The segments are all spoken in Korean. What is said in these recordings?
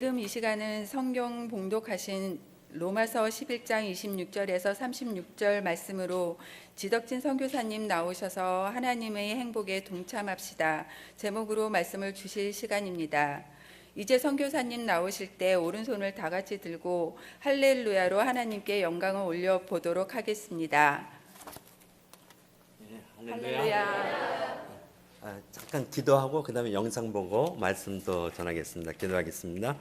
지금 이 시간은 성경 봉독하신 로마서 11장 26절에서 36절 말씀으로 지덕진 선교사님 나오셔서 하나님의 행복에 동참합시다 제목으로 말씀을 주실 시간입니다. 이제 선교사님 나오실 때 오른손을 다 같이 들고 할렐루야로 하나님께 영광을 올려보도록 하겠습니다. 할렐루야. 잠깐 기도하고 그 다음에 영상 보고 말씀도 전하겠습니다. 기도하겠습니다.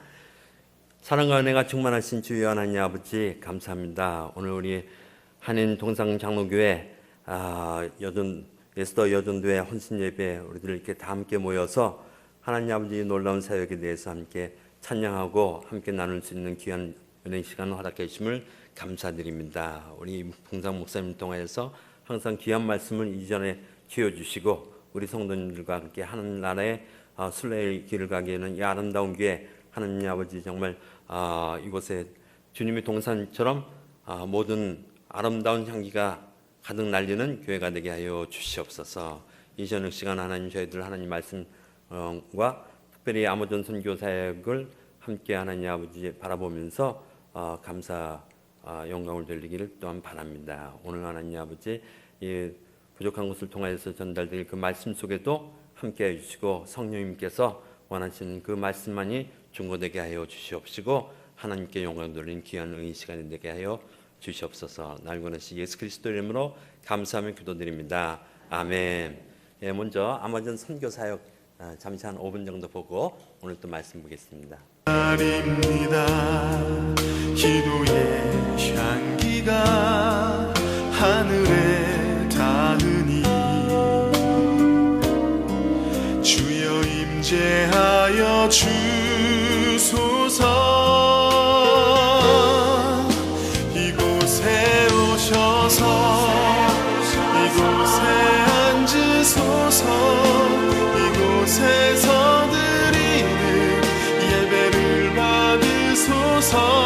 사랑과 은혜가 충만하신 주여 하나님 아버지 감사합니다. 오늘 우리 한인 동상장로교회 예수도 여전도회 헌신예배 우리들 이렇게 다 함께 모여서 하나님 아버지 놀라운 사역에 대해서 함께 찬양하고 함께 나눌 수 있는 귀한 은혜 시간을 허락해 주심을 감사드립니다. 우리 봉상 목사님 통하여서 항상 귀한 말씀을 이전에 쥐어주시고 우리 성도님들과 함께 하늘나라의 순례의 길을 가기에는 이 아름다운 교회 하나님 아버지 정말 이곳에 주님의 동산처럼 모든 아름다운 향기가 가득 날리는 교회가 되게 하여 주시옵소서. 이 저녁 시간 하나님 저희들 하나님 말씀과 특별히 아모전 선교 사역을 함께 하나님 아버지 바라보면서 감사 영광을 돌리기를 또한 바랍니다. 오늘 하나님 아버지 이 부족한 것을 통하여서 전달될 그 말씀 속에도 함께해 주시고 성령님께서 원하시는 그 말씀만이 중고되게 하여 주시옵시고 하나님께 영광 돌리는 귀한 이 시간이 되게 하여 주시옵소서. 날 권하시 예수 그리스도 이름으로 감사하며 기도드립니다. 아멘. 먼저 아마존 선교 사역 잠시 한 5분 정도 보고 오늘 또 말씀 보겠습니다. 기도의 향기가 하늘에 닿으니 주여 임재하여 주소서. 이곳에 오셔서 이곳에 앉으소서. 이곳에서 드리는 예배를 받으소서.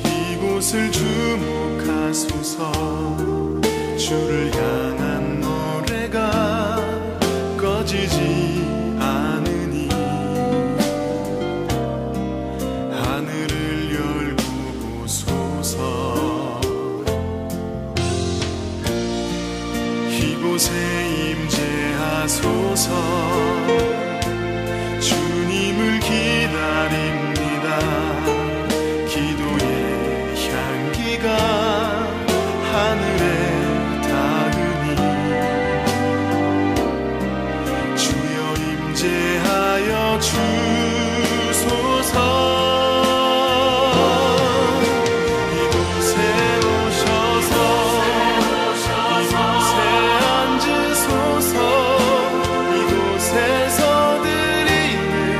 이곳을 주목하소서. 주를 향한 노래가 꺼지지 않으니 하늘을 열고 보소서. 이곳에 임재하소서. 주님을 기다립니다. 기도의 향기가 하늘에 닿으니 주여 임재하여 주소서. 이곳에 오셔서 이곳에 앉으소서. 이곳에서 드리는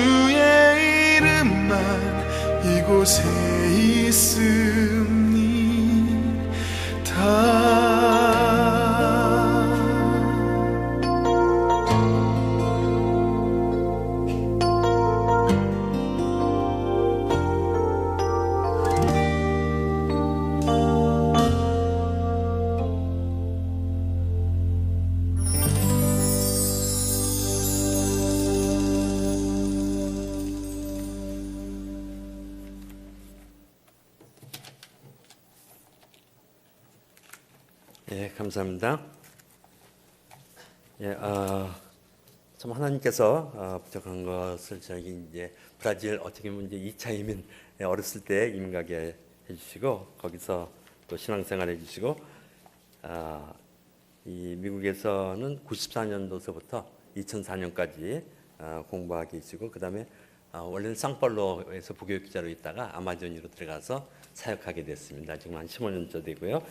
주의 이름만 이곳에 있습니다. 예, 감사합니다. 예, 참 하나님께서 부족한 것을 저희 이제 브라질 어떻게 보면 이제 2차 이민 어렸을 때 이민 가게 해주시고 거기서 또 신앙생활 해주시고 이 미국에서는 94년도서부터 2004년까지 공부하게 해주시고 그 다음에 원래는 상파울로에서 부교육 기자로 있다가 아마존으로 들어가서 사역하게 됐습니다. 지금 한 15년째 되고요.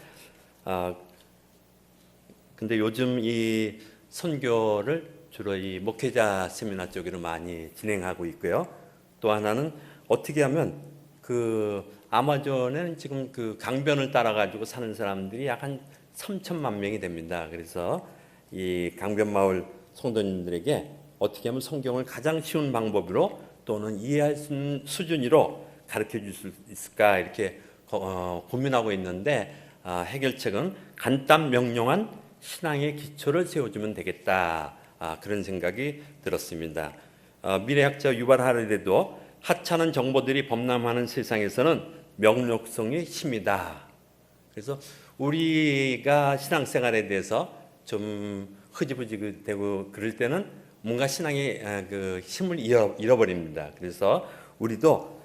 근데 요즘 이 선교를 주로 이 목회자 세미나 쪽으로 많이 진행하고 있고요. 또 하나는 어떻게 하면 그 아마존에는 지금 그 강변을 따라 가지고 사는 사람들이 약 한 3천만 명이 됩니다. 그래서 이 강변 마을 성도님들에게 어떻게 하면 성경을 가장 쉬운 방법으로 또는 이해할 수 있는 수준으로 가르쳐 줄 수 있을까 이렇게 고민하고 있는데 해결책은 간단 명료한 신앙의 기초를 세워주면 되겠다. 그런 생각이 들었습니다. 미래학자 유발 하라리도 하찮은 정보들이 범람하는 세상에서는 명료성이 힘이다. 그래서 우리가 신앙생활에 대해서 좀 흐지부지 되고 그럴 때는 뭔가 신앙의 그 힘을 잃어버립니다. 그래서 우리도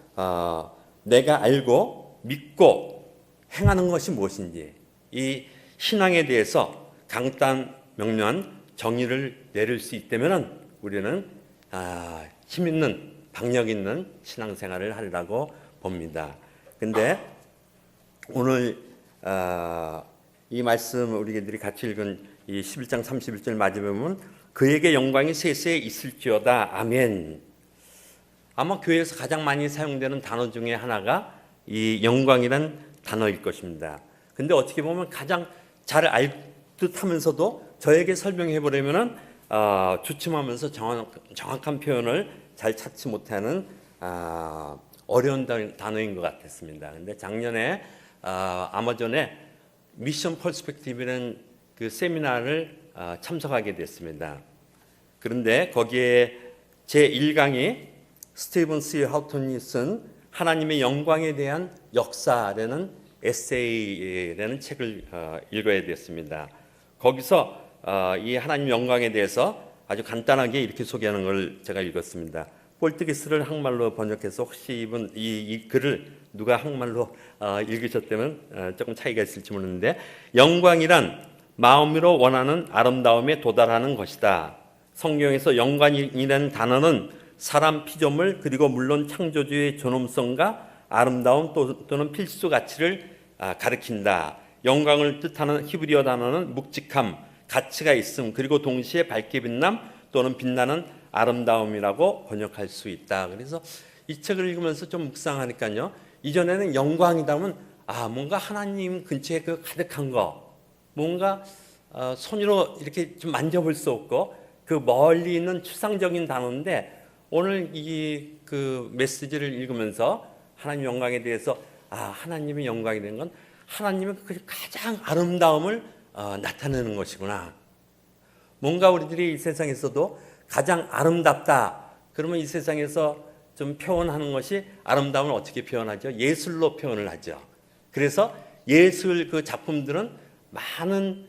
내가 알고 믿고 행하는 것이 무엇인지 이 신앙에 대해서 강단 명료한 정의를 내릴 수 있다면 우리는 힘 있는 박력 있는 신앙생활을 하리라고 봅니다. 근데 오늘 이 말씀 우리들이 같이 읽은 이 11장 31절 맞으면 그에게 영광이 세세에 있을지어다. 아멘. 아마 교회에서 가장 많이 사용되는 단어 중에 하나가 이 영광이란 단어일 것입니다. 근데 어떻게 보면 가장 잘 알 듯하면서도 저에게 설명해 보려면은 주춤하면서 정확한 표현을 잘 찾지 못하는 어려운 단어인 것 같았습니다. 근데 작년에 아마존에 미션 퍼스펙티브라는 그 세미나를 참석하게 됐습니다. 그런데 거기에 제 1강이 스티븐 C. 하우턴이 쓴 하나님의 영광에 대한 역사라는 에세이라는 책을 읽어야 됐습니다. 거기서 이 하나님 영광에 대해서 아주 간단하게 이렇게 소개하는 걸 제가 읽었습니다. 포르투기스를 한국말로 번역해서 혹시 이분 이 글을 누가 한국말로 읽으셨다면 조금 차이가 있을지 모르는데 영광이란 마음으로 원하는 아름다움에 도달하는 것이다. 성경에서 영광이라는 단어는 사람 피조물 그리고 물론 창조주의 존엄성과 아름다움 또는 필수 가치를 가리킨다. 영광을 뜻하는 히브리어 단어는 묵직함, 가치가 있음 그리고 동시에 밝게 빛남 또는 빛나는 아름다움이라고 번역할 수 있다. 그래서 이 책을 읽으면서 좀 묵상하니까요. 이전에는 영광이다면 뭔가 하나님 근처에 그 가득한 거, 뭔가 손으로 이렇게 좀 만져볼 수 없고 그 멀리 있는 추상적인 단어인데 오늘 이 그 메시지를 읽으면서 하나님 영광에 대해서 하나님의 영광이 되는 건 하나님의 그 가장 아름다움을 나타내는 것이구나. 뭔가 우리들이 이 세상에서도 가장 아름답다. 그러면 이 세상에서 좀 표현하는 것이 아름다움을 어떻게 표현하죠? 예술로 표현을 하죠. 그래서 예술 그 작품들은 많은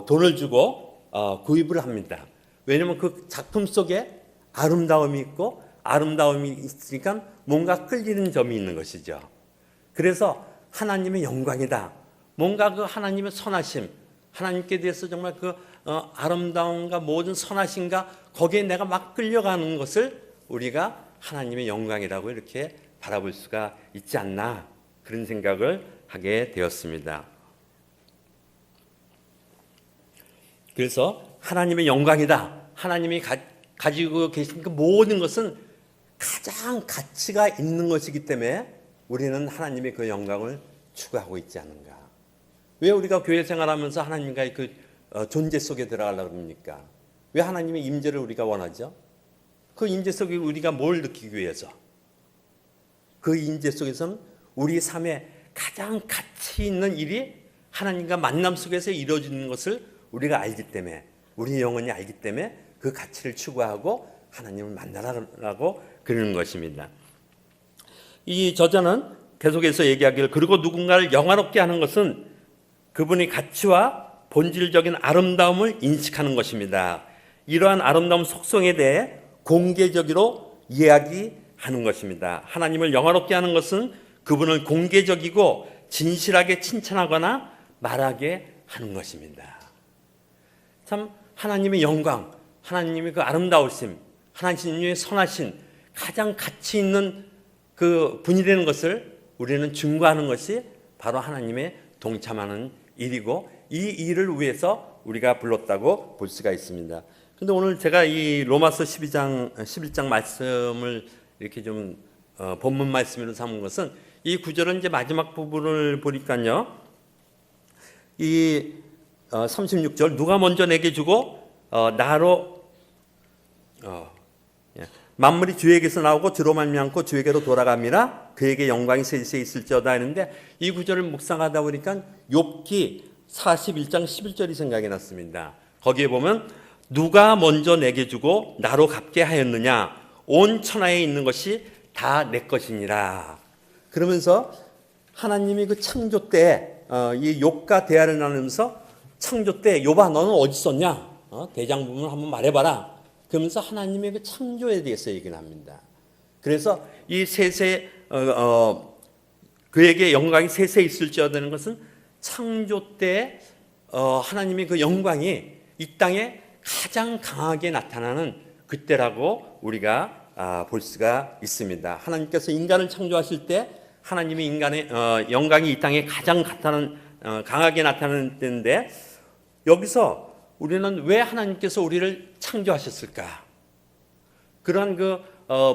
돈을 주고 구입을 합니다. 왜냐하면 그 작품 속에 아름다움이 있고 아름다움이 있으니까 뭔가 끌리는 점이 있는 것이죠. 그래서 하나님의 영광이다. 뭔가 그 하나님의 선하심, 하나님께 대해서 정말 그 아름다움과 모든 선하심과 거기에 내가 막 끌려가는 것을 우리가 하나님의 영광이라고 이렇게 바라볼 수가 있지 않나 그런 생각을 하게 되었습니다. 그래서 하나님의 영광이다. 하나님이 가지고 계신 그 모든 것은 가장 가치가 있는 것이기 때문에 우리는 하나님의 그 영광을 추구하고 있지 않은가. 왜 우리가 교회 생활하면서 하나님과의 그 존재 속에 들어가려고 합니까? 왜 하나님의 임재를 우리가 원하죠? 그 임재 속에 우리가 뭘 느끼기 위해서? 그 임재 속에서는 우리 삶에 가장 가치 있는 일이 하나님과 만남 속에서 이루어지는 것을 우리가 알기 때문에, 우리 영혼이 알기 때문에 그 가치를 추구하고 하나님을 만나라고 그러는 것입니다. 이 저자는 계속해서 얘기하기를, 그리고 누군가를 영화롭게 하는 것은 그분의 가치와 본질적인 아름다움을 인식하는 것입니다. 이러한 아름다움 속성에 대해 공개적으로 이야기하는 것입니다. 하나님을 영화롭게 하는 것은 그분을 공개적이고 진실하게 칭찬하거나 말하게 하는 것입니다. 참 하나님의 영광, 하나님의 그 아름다우심, 하나님의 선하신 가장 가치 있는 그 분이 되는 것을 우리는 증거하는 것이 바로 하나님의 동참하는 일이고, 이 일을 위해서 우리가 불렀다고 볼 수가 있습니다. 근데 오늘 제가 이 로마서 11장 말씀을 이렇게 좀 본문 말씀으로 삼은 것은, 이 구절은 이제 마지막 부분을 보니까요, 이 36절, 누가 먼저 내게 주고 나로 만물이 주에게서 나오고 주로 말미암고 주에게로 돌아갑니다. 그에게 영광이 세세 있을지어다 했는데, 이 구절을 묵상하다 보니까 욥기 41장 11절이 생각이 났습니다. 거기에 보면 누가 먼저 내게 주고 나로 갚게 하였느냐, 온 천하에 있는 것이 다 내 것이니라. 그러면서 하나님이 그 창조 때 이 욥과 대화를 나누면서, 창조 때 욥아 너는 어디 있었냐, 대장부분 한번 말해봐라. 그러면서 하나님의 그 창조에 대해서 얘기를 합니다. 그래서 이 세세 그에게 영광이 세세 있을지어다는 것은 창조 때 하나님의 그 영광이 이 땅에 가장 강하게 나타나는 그때라고 우리가 볼 수가 있습니다. 하나님께서 인간을 창조하실 때 하나님의 인간의 영광이 이 땅에 가장 강하게 나타나는 때인데, 여기서 우리는 왜 하나님께서 우리를 창조하셨을까? 그러한 그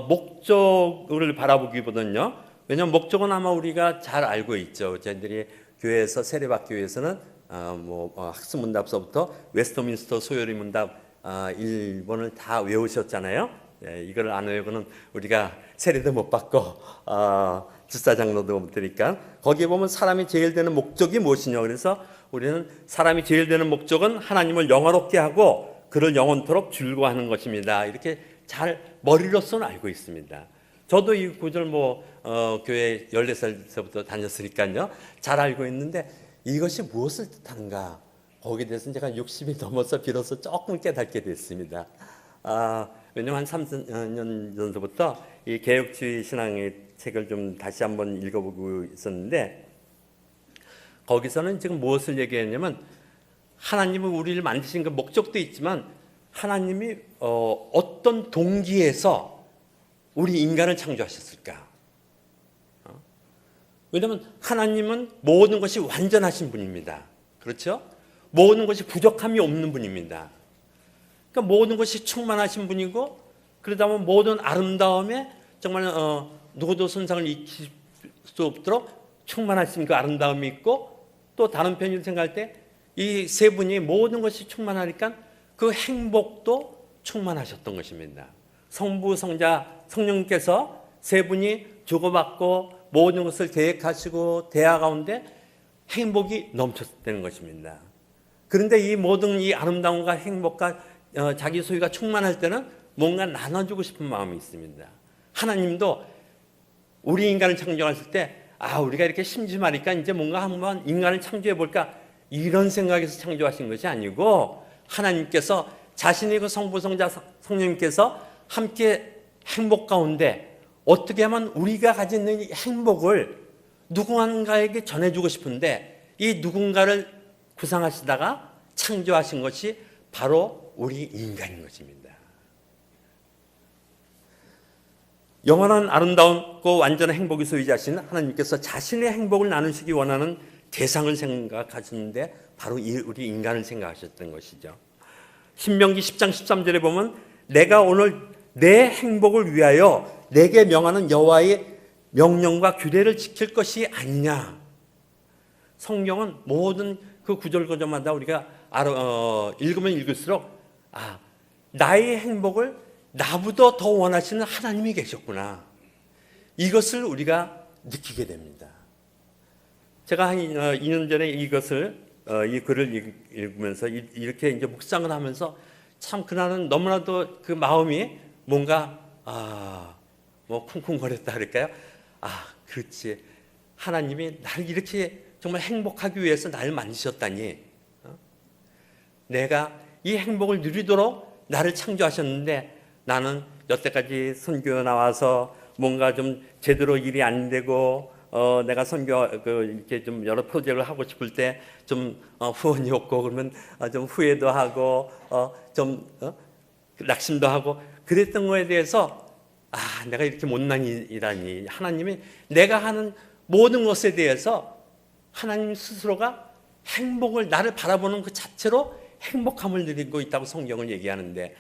목적을 바라보기보다는요, 왜냐하면 목적은 아마 우리가 잘 알고 있죠. 저희들이 교회에서, 세례받기 위해서는 학습문답서부터 웨스터민스터 소요리 문답 1번을 다 외우셨잖아요. 이걸 안 외우고는 우리가 세례도 못 받고 주사장로도 못 드니까, 거기에 보면 사람이 제일 되는 목적이 무엇이냐. 그래서 우리는 사람이 제일 되는 목적은 하나님을 영화롭게 하고 그를 영원토록 즐거워하는 것입니다. 이렇게 잘 머리로서는 알고 있습니다. 저도 이 구절 교회 14살부터 다녔으니까요, 잘 알고 있는데, 이것이 무엇을 뜻하는가, 거기에 대해서는 제가 60이 넘어서 비로소 조금 깨닫게 됐습니다. 왜냐하면 한 3년 전부터 이 개혁주의 신앙의 책을 좀 다시 한번 읽어보고 있었는데, 거기서는 지금 무엇을 얘기했냐면, 하나님은 우리를 만드신 그 목적도 있지만 하나님이 어떤 동기에서 우리 인간을 창조하셨을까? 왜냐하면 하나님은 모든 것이 완전하신 분입니다. 그렇죠? 모든 것이 부족함이 없는 분입니다. 그러니까 모든 것이 충만하신 분이고, 그러다 보면 모든 아름다움에 정말 누구도 손상을 입힐 수 없도록 충만하신 그 아름다움이 있고, 또 다른 편으로 생각할 때 이 세 분이 모든 것이 충만하니까 그 행복도 충만하셨던 것입니다. 성부, 성자, 성령께서 세 분이 주고받고 모든 것을 계획하시고 대화 가운데 행복이 넘쳤다는 것입니다. 그런데 이 모든 이 아름다움과 행복과 자기 소유가 충만할 때는 뭔가 나눠주고 싶은 마음이 있습니다. 하나님도 우리 인간을 창조하실 때, 우리가 이렇게 심심하니까 이제 뭔가 한번 인간을 창조해 볼까, 이런 생각에서 창조하신 것이 아니고, 하나님께서 자신의 그 성부, 성자, 성령님께서 함께 행복 가운데 어떻게 하면 우리가 가진 이 행복을 누군가에게 전해주고 싶은데, 이 누군가를 구상하시다가 창조하신 것이 바로 우리 인간인 것입니다. 영원한 아름다움고 완전한 행복이 소유자신 하나님께서 자신의 행복을 나누시기 원하는 대상을 생각하셨는데, 바로 우리 인간을 생각하셨던 것이죠. 신명기 10장 13절에 보면 내가 오늘 내 행복을 위하여 내게 명하는 여호와의 명령과 규례를 지킬 것이 아니냐. 성경은 모든 그 구절구절마다 우리가 읽으면 읽을수록 나의 행복을 나보다 더 원하시는 하나님이 계셨구나. 이것을 우리가 느끼게 됩니다. 제가 한 2년 전에 이 글을 읽으면서 이렇게 이제 묵상을 하면서 참 그날은 너무나도 그 마음이 뭔가 뭐 쿵쿵거렸다 그럴까요? 그렇지. 하나님이 나를 이렇게 정말 행복하기 위해서 나를 만드셨다니. 내가 이 행복을 누리도록 나를 창조하셨는데 나는 여태까지 선교 나와서 뭔가 좀 제대로 일이 안 되고 내가 선교 이렇게 좀 여러 프로젝트를 하고 싶을 때 좀 후원이 없고 그러면 좀 후회도 하고 좀 낙심도 하고 그랬던 거에 대해서 내가 이렇게 못난 일이라니. 하나님이 내가 하는 모든 것에 대해서 하나님 스스로가 행복을 나를 바라보는 그 자체로 행복함을 누리고 있다고 성경을 얘기하는데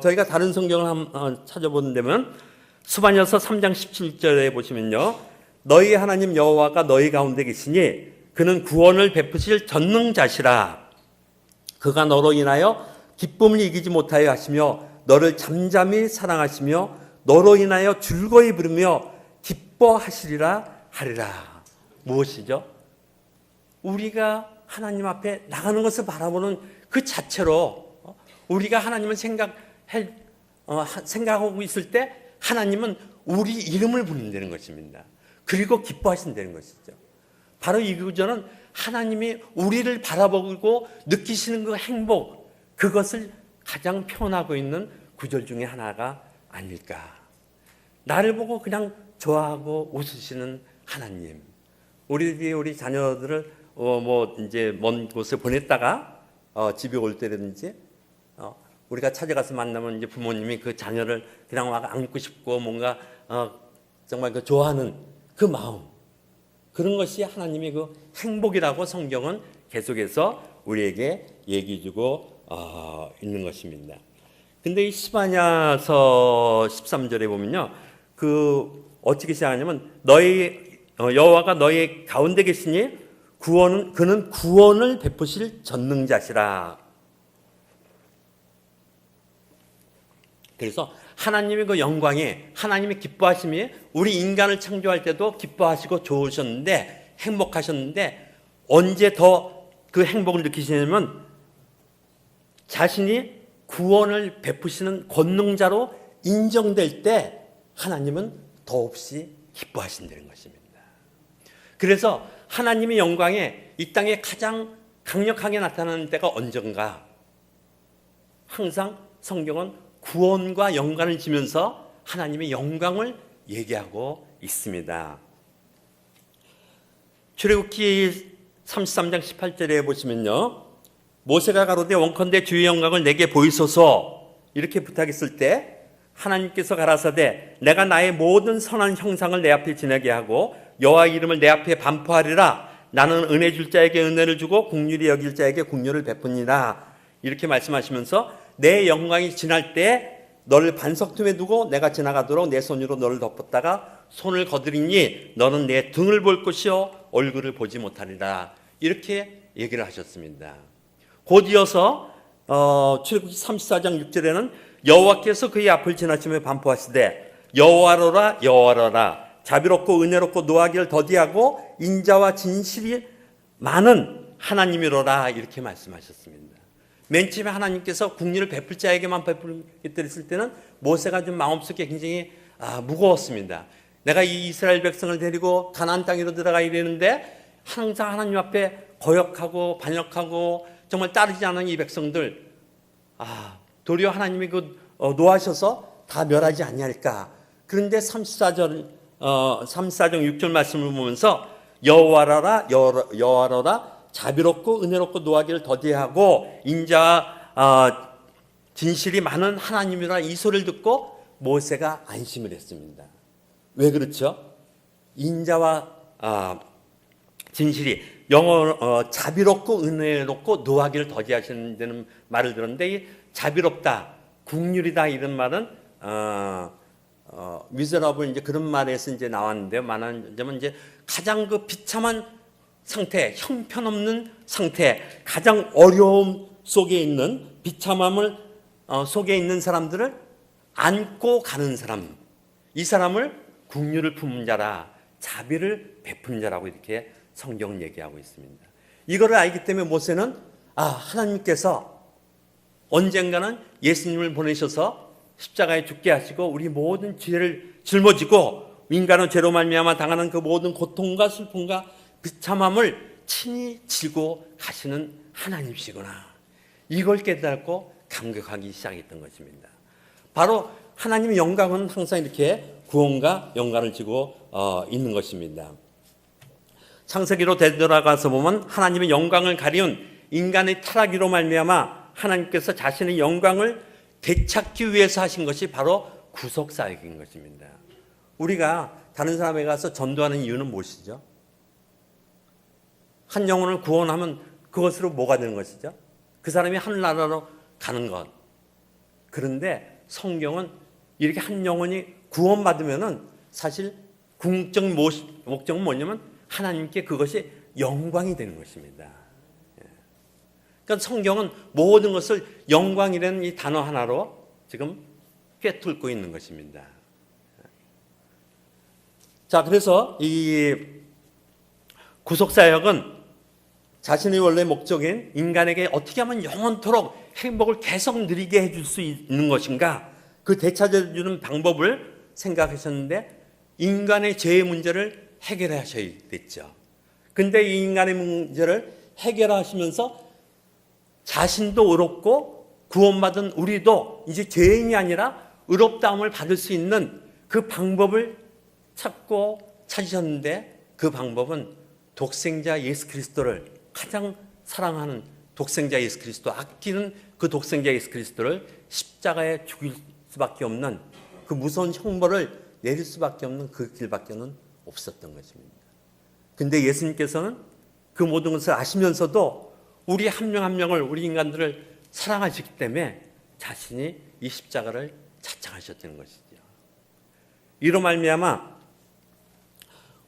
저희가 다른 성경을 한번 찾아보면 스바냐서 3장 17절에 보시면요. 너희 하나님 여호와가 너희 가운데 계시니 그는 구원을 베푸실 전능자시라. 그가 너로 인하여 기쁨을 이기지 못하여 하시며 너를 잠잠히 사랑하시며 너로 인하여 즐거이 부르며 기뻐하시리라 하리라. 무엇이죠? 우리가 하나님 앞에 나가는 것을 바라보는 그 자체로 우리가 하나님을 생각하고 있을 때 하나님은 우리 이름을 부른다는 것입니다. 그리고 기뻐하신다는 것이죠. 바로 이 구절은 하나님이 우리를 바라보고 느끼시는 그 행복, 그것을 가장 표현하고 있는 구절 중에 하나가 아닐까. 나를 보고 그냥 좋아하고 웃으시는 하나님. 우리 자녀들을 이제 먼 곳에 보냈다가 집에 올 때라든지 우리가 찾아가서 만나면 이제 부모님이 그 자녀를 그냥 막 안고 싶고 뭔가 정말 그 좋아하는 그 마음, 그런 것이 하나님의 그 행복이라고 성경은 계속해서 우리에게 얘기해주고 있는 것입니다. 근데 이 스바냐서 13절에 보면요, 어떻게 시작하냐면 너희 여호와가 너희 가운데 계시니 그는 구원을 베푸실 전능자시라. 그래서 하나님의 그 영광이, 하나님의 기뻐하심이 우리 인간을 창조할 때도 기뻐하시고 좋으셨는데, 행복하셨는데, 언제 더 그 행복을 느끼시냐면 자신이 구원을 베푸시는 권능자로 인정될 때 하나님은 더없이 기뻐하신다는 것입니다. 그래서 하나님의 영광에 이 땅에 가장 강력하게 나타나는 때가 언젠가, 항상 성경은 구원과 연관을 지면서 하나님의 영광을 얘기하고 있습니다. 출애굽기 33장 18절에 보시면요, 모세가 가로되 원컨대 주의 영광을 내게 보이소서 이렇게 부탁했을 때 하나님께서 가라사대 내가 나의 모든 선한 형상을 내 앞에 지나게 하고 여호와 이름을 내 앞에 반포하리라. 나는 은혜 줄 자에게 은혜를 주고 긍휼히 여길 자에게 긍휼을 베푸니라. 이렇게 말씀하시면서 내 영광이 지날 때 너를 반석틈에 두고 내가 지나가도록 내 손으로 너를 덮었다가 손을 거두리니 너는 내 등을 볼 것이요 얼굴을 보지 못하리라. 이렇게 얘기를 하셨습니다. 곧 이어서 출애굽기 34장 6절에는 여호와께서 그의 앞을 지나치며 반포하시되 여호와로라 여호와로라 자비롭고 은혜롭고 노하기를 더디하고 인자와 진실이 많은 하나님이로라. 이렇게 말씀하셨습니다. 맨 처음에 하나님께서 긍휼을 베풀 자에게만 베풀겠다 했을 때는 모세가 좀 마음속에 굉장히 무거웠습니다. 내가 이 이스라엘 백성을 데리고 가나안 땅으로 들어가 이랬는데 항상 하나님 앞에 거역하고 반역하고 정말 따르지 않은 이 백성들, 도리어 하나님이 노하셔서 다 멸하지 아니할까. 그런데 34장 6절 말씀을 보면서 여호와라 여호와라 자비롭고 은혜롭고 노하기를 더디하고 인자와 진실이 많은 하나님이라 이 소리를 듣고 모세가 안심을 했습니다. 왜 그렇죠? 인자와 진실이 자비롭고 은혜롭고 노하기를 더디하시는 말을 들었는데 이 자비롭다, 국률이다 이런 말은 미저러블 이제 그런 말에서 이제 나왔는데요. 말하자면 이제 가장 그 비참한 상태, 형편없는 상태, 가장 어려움 속에 있는 비참함을 속에 있는 사람들을 안고 가는 사람, 이 사람을 국률을 품은 자라, 자비를 베푸는 자라고 이렇게 성경은 얘기하고 있습니다. 이거를 알기 때문에 모세는 하나님께서 언젠가는 예수님을 보내셔서 십자가에 죽게 하시고 우리 모든 죄를 짊어지고 인간의 죄로 말미암아 당하는 그 모든 고통과 슬픔과 비참함을 친히 지고 가시는 하나님이시구나. 이걸 깨닫고 감격하기 시작했던 것입니다. 바로 하나님의 영광은 항상 이렇게 구원과 영광을 지고 있는 것입니다. 창세기로 되돌아가서 보면 하나님의 영광을 가리운 인간의 타락으로 말미암아 하나님께서 자신의 영광을 되찾기 위해서 하신 것이 바로 구속사역인 것입니다. 우리가 다른 사람에 가서 전도하는 이유는 무엇이죠? 한 영혼을 구원하면 그것으로 뭐가 되는 것이죠? 그 사람이 하늘나라로 가는 것. 그런데 성경은 이렇게 한 영혼이 구원받으면은 사실 궁극적 목적은 뭐냐면 하나님께 그것이 영광이 되는 것입니다. 그러니까 성경은 모든 것을 영광이라는 이 단어 하나로 지금 꿰뚫고 있는 것입니다. 자, 그래서 이 구속사역은 자신의 원래 목적인 인간에게 어떻게 하면 영원토록 행복을 계속 누리게 해줄 수 있는 것인가, 그 되찾아주는 방법을 생각하셨는데 인간의 죄의 문제를 해결하셔야 됐죠. 근데 이 인간의 문제를 해결하시면서 자신도 의롭고 구원받은 우리도 이제 죄인이 아니라 의롭다함을 받을 수 있는 그 방법을 찾으셨는데 그 방법은 독생자 예수 그리스도를, 가장 사랑하는 독생자 예수 그리스도, 아끼는 그 독생자 예수 그리스도를 십자가에 죽일 수밖에 없는 그 무서운 형벌을 내릴 수밖에 없는 그 길밖에는 없었던 것입니다. 근데 예수님께서는 그 모든 것을 아시면서도 우리 한 명 한 명을, 우리 인간들을 사랑하시기 때문에 자신이 이 십자가를 자청하셨던 것이죠. 이로 말미암아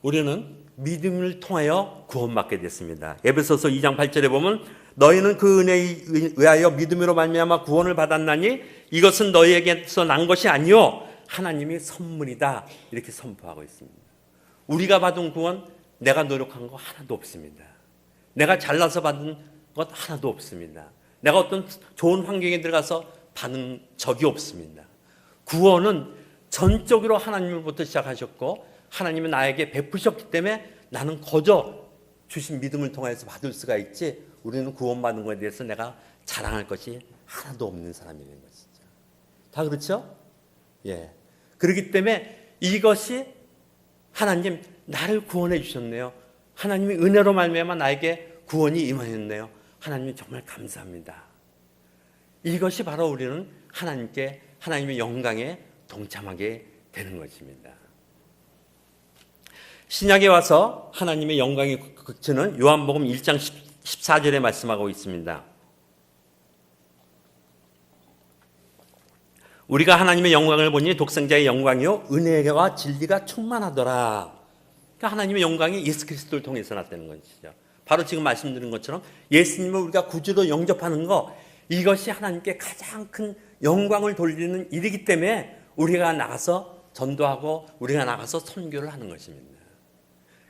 우리는 믿음을 통하여 구원받게 됐습니다. 에베소서 2장 8절에 보면 너희는 그 은혜에 의하여 믿음으로 말미암아 구원을 받았나니 이것은 너희에게서 난 것이 아니요 하나님의 선물이다, 이렇게 선포하고 있습니다. 우리가 받은 구원, 내가 노력한 거 하나도 없습니다. 내가 잘나서 받은 것 하나도 없습니다. 내가 어떤 좋은 환경에 들어가서 받은 적이 없습니다. 구원은 전적으로 하나님으로부터 시작하셨고 하나님은 나에게 베푸셨기 때문에 나는 거저 주신 믿음을 통해서 받을 수가 있지, 우리는 구원받은 것에 대해서 내가 자랑할 것이 하나도 없는 사람이라는 것이죠. 다 그렇죠? 예. 그렇기 때문에 이것이 하나님 나를 구원해 주셨네요. 하나님의 은혜로 말미암아 나에게 구원이 임하였네요. 하나님 정말 감사합니다. 이것이 바로 우리는 하나님께, 하나님의 영광에 동참하게 되는 것입니다. 신약에 와서 하나님의 영광의 극치는 요한복음 1장 14절에 말씀하고 있습니다. 우리가 하나님의 영광을 보니 독생자의 영광이요 은혜와 진리가 충만하더라. 그러니까 하나님의 영광이 예수 그리스도를 통해서 나타나는 것이죠. 바로 지금 말씀드린 것처럼 예수님을 우리가 구주로 영접하는 것, 이것이 하나님께 가장 큰 영광을 돌리는 일이기 때문에 우리가 나가서 전도하고 우리가 나가서 선교를 하는 것입니다.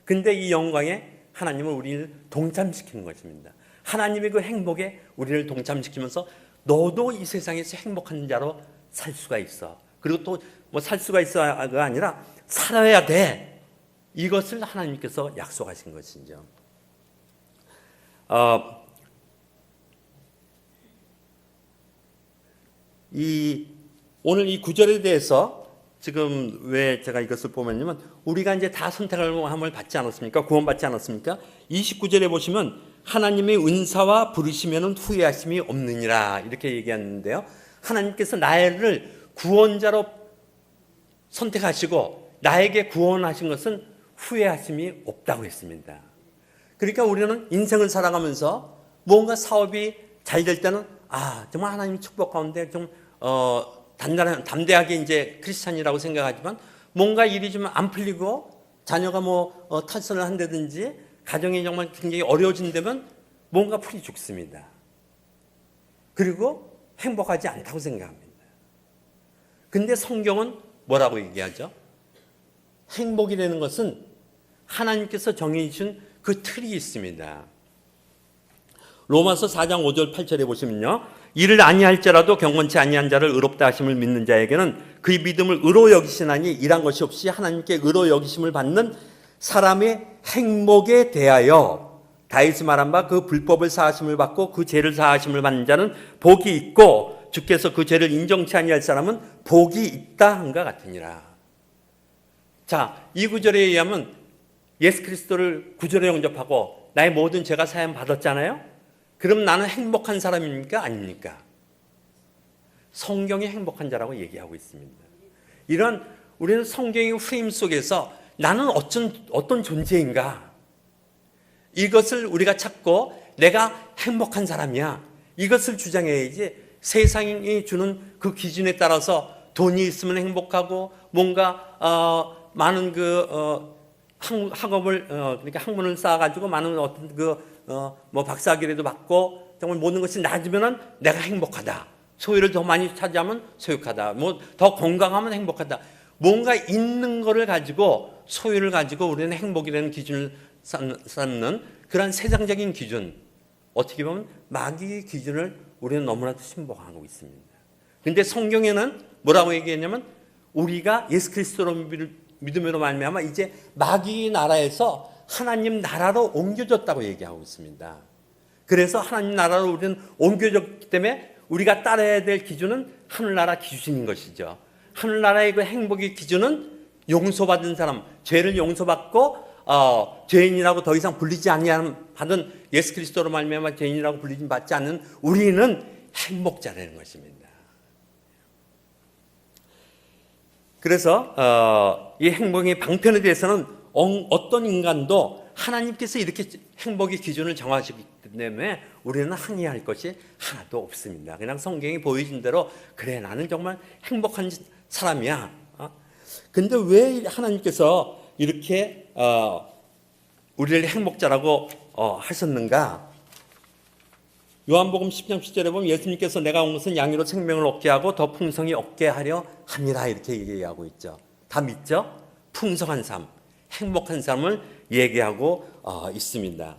근데 이 영광에 하나님은 우리를 동참시키는 것입니다. 하나님의 그 행복에 우리를 동참시키면서 너도 이 세상에서 행복한 자로 살 수가 있어. 그리고 또 뭐 살 수가 있어가 아니라 살아야 돼. 이것을 하나님께서 약속하신 것이죠. 오늘 이 구절에 대해서 지금 왜 제가 이것을 보면요, 우리가 이제 다 선택함을 받지 않았습니까? 구원받지 않았습니까? 29절에 보시면 하나님의 은사와 부르시면은 후회하심이 없느니라, 이렇게 얘기하는데요. 하나님께서 나를 구원자로 선택하시고 나에게 구원하신 것은 후회하심이 없다고 했습니다. 그러니까 우리는 인생을 살아가면서 뭔가 사업이 잘 될 때는 정말 하나님 축복 가운데 좀 담대하게 이제 크리스찬이라고 생각하지만 뭔가 일이 좀 안 풀리고 자녀가 탈선을 한다든지 가정이 정말 굉장히 어려워진다면 뭔가 풀이 죽습니다. 그리고 행복하지 않다고 생각합니다. 근데 성경은 뭐라고 얘기하죠? 행복이라는 것은 하나님께서 정해 주신 그 틀이 있습니다. 로마서 4장 5절 8절에 보시면요. 이를 아니할지라도 경건치 아니한 자를 의롭다 하심을 믿는 자에게는 그의 믿음을 의로 여기시나니 이란 것이 없이 하나님께 의로 여기심을 받는 사람의 행복에 대하여 다윗이 말한 바 그 불법을 사하심을 받고 그 죄를 사하심을 받는 자는 복이 있고 주께서 그 죄를 인정치 아니할 사람은 복이 있다 한가 같으니라. 자, 이 구절에 의하면 예수 그리스도를 구주로 영접하고 나의 모든 죄가 사함 받았잖아요. 그럼 나는 행복한 사람입니까? 아닙니까? 성경이 행복한 자라고 얘기하고 있습니다. 이런 우리는 성경의 프레임 속에서 나는 어떤 존재인가? 이것을 우리가 찾고 내가 행복한 사람이야. 이것을 주장해야지 세상이 주는 그 기준에 따라서 돈이 있으면 행복하고 뭔가 많은 학업을 그러니까 학문을 쌓아가지고 많은 어떤 박사학위라도 받고 정말 모든 것이 낮으면은 내가 행복하다. 소유를 더 많이 차지하면 소유하다. 더 건강하면 행복하다. 뭔가 있는 거를 가지고 소유를 가지고 우리는 행복이라는 기준을 쌓는 그런 세상적인 기준, 어떻게 보면 마귀의 기준을 우리는 너무나도 신봉하고 있습니다. 그런데 성경에는 뭐라고 얘기했냐면 우리가 예수 그리스도로 믿음으로 말미암아 이제 마귀의 나라에서 하나님 나라로 옮겨졌다고 얘기하고 있습니다. 그래서 하나님 나라로 우리는 옮겨졌기 때문에 우리가 따라야 될 기준은 하늘나라 기준인 것이죠. 하늘나라의 그 행복의 기준은 용서받은 사람, 죄를 용서받고 죄인이라고 더 이상 불리지 받은 예수 그리스도로 말미암아 죄인이라고 불리지 받지 않는 우리는 행복자라는 것입니다. 그래서 이 행복의 방편에 대해서는 어떤 인간도 하나님께서 이렇게 행복의 기준을 정하시기 때문에 우리는 항의할 것이 하나도 없습니다. 그냥 성경이 보여준 대로 그래 나는 정말 행복한 사람이야. 근데 왜 하나님께서 이렇게 우리를 행복자라고 하셨는가? 요한복음 10장 10절에 보면 예수님께서 내가 온 것은 양으로 생명을 얻게 하고 더 풍성히 얻게 하려 함이라 이렇게 얘기하고 있죠. 다 믿죠? 풍성한 삶, 행복한 삶을 얘기하고 있습니다.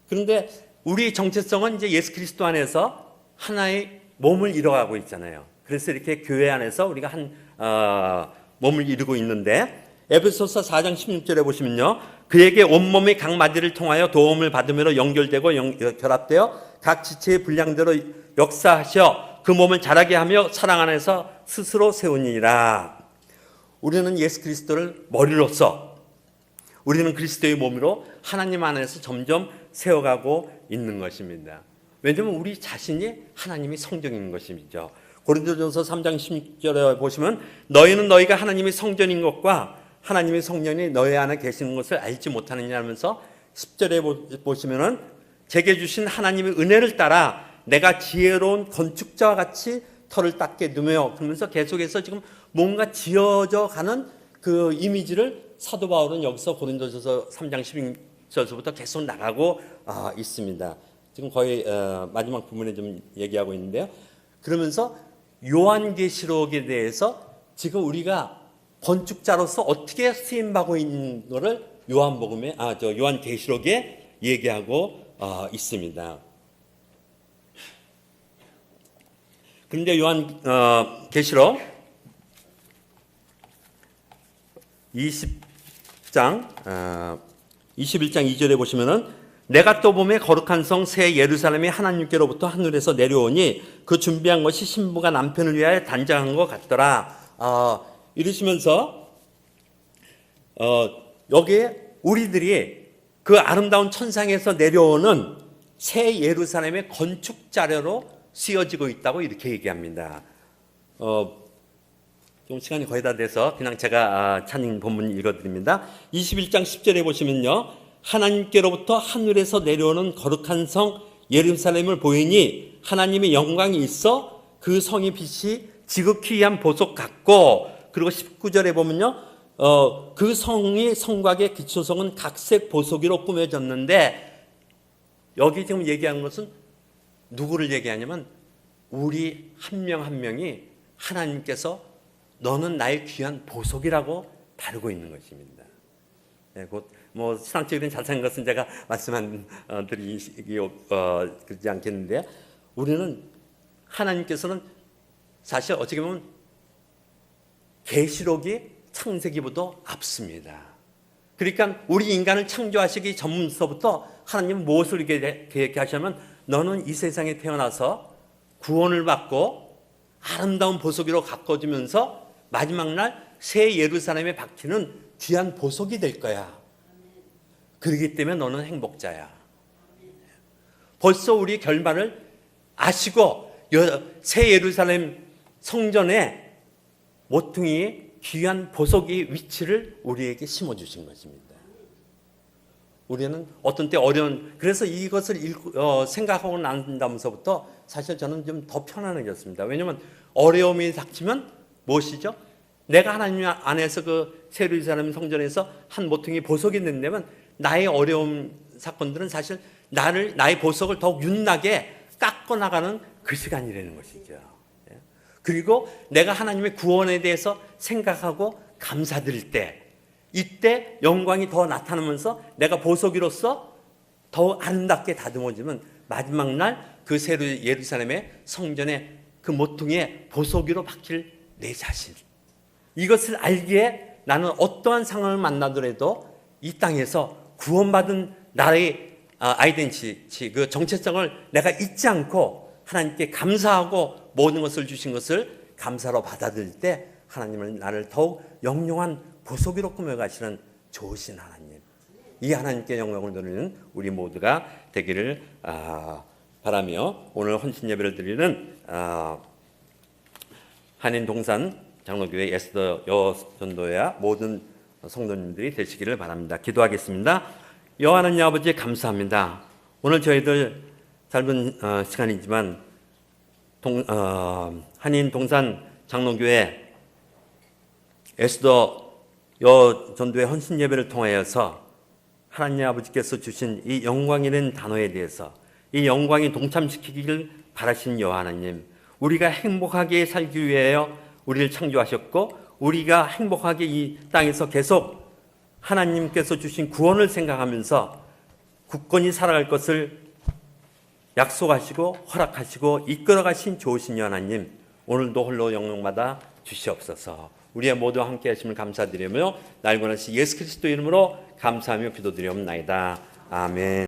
그런데 우리 정체성은 이제 예수 그리스도 안에서 하나의 몸을 이뤄가고 있잖아요. 그래서 이렇게 교회 안에서 우리가 한 몸을 이루고 있는데 에베소서 4장 16절에 보시면요. 그에게 온몸의 각 마디를 통하여 도움을 받음으로 연결되고 결합되어 각 지체의 분량대로 역사하셔 그 몸을 자라게 하며 사랑 안에서 스스로 세우니라. 우리는 예수 그리스도를 머리로서 우리는 그리스도의 몸으로 하나님 안에서 점점 세워가고 있는 것입니다. 왜냐하면 우리 자신이 하나님의 성전인 것이죠. 고린도전서 3장 16절에 보시면 너희는 너희가 하나님의 성전인 것과 하나님의 성령이 너희 안에 계시는 것을 알지 못하느냐 하면서 10절에 보시면은 제게 주신 하나님의 은혜를 따라 내가 지혜로운 건축자와 같이 터를 닦게 두며 그러면서 계속해서 지금 뭔가 지어져 가는 그 이미지를 사도 바울은 여기서 고린도전서 3장 12절부터 계속 나가고 있습니다. 지금 거의 마지막 부분에 좀 얘기하고 있는데요. 그러면서 요한계시록에 대해서 지금 우리가 건축자로서 어떻게 쓰임받고 있는 것을 요한계시록에 얘기하고 있습니다. 그런데 요한계시록 21장 2절에 보시면은 내가 또 봄에 거룩한 성 새 예루살렘이 하나님께로부터 하늘에서 내려오니 그 준비한 것이 신부가 남편을 위하여 단장한 것 같더라. 이러시면서 여기에 우리들이 그 아름다운 천상에서 내려오는 새 예루살렘의 건축 자료로 쓰여지고 있다고 이렇게 얘기합니다. 좀 시간이 거의 다 돼서 그냥 제가 찬양 본문 읽어드립니다. 21장 10절에 보시면요. 하나님께로부터 하늘에서 내려오는 거룩한 성 예루살렘을 보이니 하나님의 영광이 있어 그 성의 빛이 지극히 귀한 보석 같고, 그리고 19절에 보면요, 그 성이 성곽의 기초성은 각색 보석으로 꾸며졌는데, 여기 지금 얘기하는 것은 누구를 얘기하냐면 우리 한 명 한 명이 하나님께서 너는 나의 귀한 보석이라고 다루고 있는 것입니다. 네, 곧 뭐 신앙적인 자세한 것은 제가 말씀한 드리기 그렇지 않겠는데, 우리는 하나님께서는 사실 어떻게 보면 계시록이 창세기보다 앞섭니다. 그러니까 우리 인간을 창조하시기 전부터 하나님은 무엇을 계획하시냐면 너는 이 세상에 태어나서 구원을 받고 아름다운 보석으로 가꿔주면서 마지막 날 새 예루살렘에 박히는 귀한 보석이 될 거야. 그렇기 때문에 너는 행복자야. 벌써 우리 결말을 아시고 새 예루살렘 성전에 모퉁이 귀한 보석의 위치를 우리에게 심어주신 것입니다. 우리는 어떤 때 그래서 이것을 생각하고 난 다음서부터 사실 저는 좀 더 편안해졌습니다. 왜냐하면 어려움이 닥치면 무엇이죠? 내가 하나님 안에서 그 새 예루살렘 성전에서 한 모퉁이 보석이 된다면 나의 어려움 사건들은 사실 나의 보석을 더욱 윤나게 깎아나가는 그 시간이라는 것이죠. 그리고 내가 하나님의 구원에 대해서 생각하고 감사드릴 때, 이때 영광이 더 나타나면서 내가 보석이로서 더 아름답게 다듬어지면 마지막 날 그 새 예루살렘의 성전에 그 모퉁이에 보석으로 박힐 내 자신, 이것을 알기에 나는 어떠한 상황을 만나더라도 이 땅에서 구원받은 나의 아이덴티티, 그 정체성을 내가 잊지 않고 하나님께 감사하고 모든 것을 주신 것을 감사로 받아들일 때 하나님은 나를 더욱 영롱한 보석으로 꾸며가시는 좋으신 하나님, 이 하나님께 영광을 돌리는 우리 모두가 되기를 바라며, 오늘 헌신 예배를 드리는 한인 동산 장로교회 에스더 여전도야 모든 성도님들이 되시기를 바랍니다. 기도하겠습니다. 여호와 하나님 아버지, 감사합니다. 오늘 저희들 짧은 시간이지만 한인 동산 장로교회 에스더 여전도의 헌신 예배를 통하여서 하나님 아버지께서 주신 이 영광이라는 단어에 대해서, 이 영광이 동참시키기를 바라신 여호와 하나님, 우리가 행복하게 살기 위하여 우리를 창조하셨고, 우리가 행복하게 이 땅에서 계속 하나님께서 주신 구원을 생각하면서 굳건히 살아갈 것을 약속하시고 허락하시고 이끌어가신 좋으신 하나님, 오늘도 홀로 영광받아 주시옵소서. 우리의 모두 함께 하심을 감사드리며 날 권하신 예수 그리스도 이름으로 감사하며 기도드리옵나이다. 아멘.